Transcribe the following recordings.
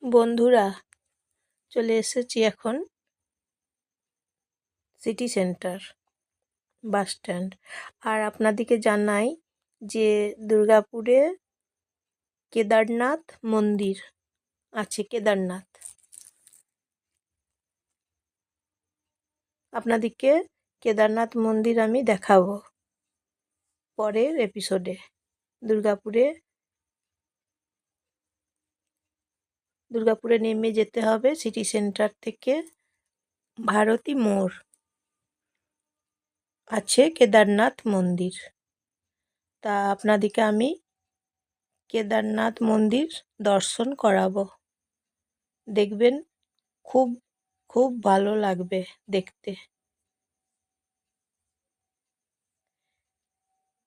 বন্ধুরা, চলে এসেছি এখন সিটি সেন্টার বাস স্ট্যান্ড। আর আপনাদেরকে জানাই যে দুর্গাপুরে কেদারনাথ মন্দির আছে। আপনাদেরকে কেদারনাথ মন্দির আমি দেখাবো পরের এপিসোডে। দুর্গাপুরে নেমে যেতে হবে সিটি সেন্টার থেকে। ভারতী মোড় আছে কেদারনাথ মন্দির। তা আপনাদেরকে আমি কেদারনাথ মন্দির দর্শন করাবো। দেখবেন, খুব খুব ভালো লাগবে দেখতে।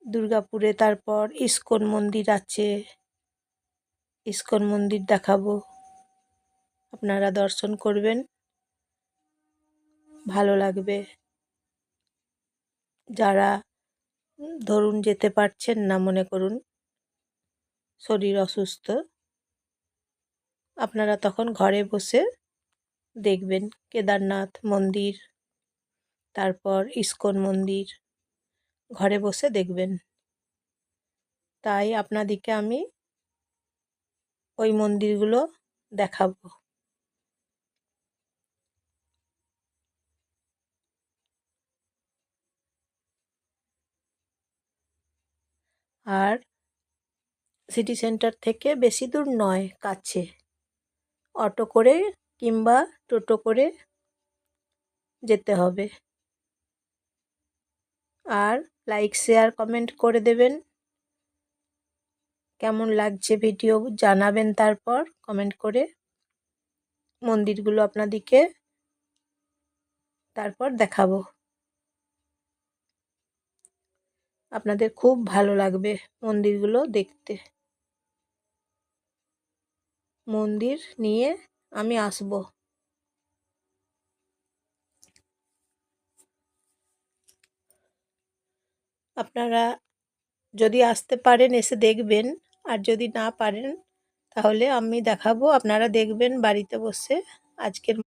দুর্গাপুরে তারপর ইস্কন মন্দির আছে, ইস্কন মন্দির দেখাবো। আপনারা দর্শন করবেন, ভালো লাগবে। যারা ধরুন যেতে পারছেন না, মনে করুন শরীর অসুস্থ, আপনারা তখন ঘরে বসে দেখবেন কেদারনাথ মন্দির, তারপর ইস্কন মন্দির ঘরে বসে দেখবেন। তাই আপনাদেরকে আমি ওই মন্দিরগুলো দেখাবো। আর সিটি সেন্টার থেকে বেশি দূর নয়, কাছে। অটো করে কিংবা টোটো করে যেতে হবে। আর লাইক, শেয়ার, কমেন্ট করে দেবেন। কেমন লাগছে ভিডিও জানাবেন তারপর কমেন্ট করে। মন্দিরগুলো আপনাদেরকে তারপর দেখাবো। আপনাদের খুব ভালো লাগবে মন্দিরগুলো দেখতে। মন্দির নিয়ে আমি আসব। আপনারা যদি আসতে পারেন এসে দেখবেন, আর যদি না পারেন তাহলে আমি দেখাবো, আপনারা দেখবেন বাড়িতে বসে। আজকের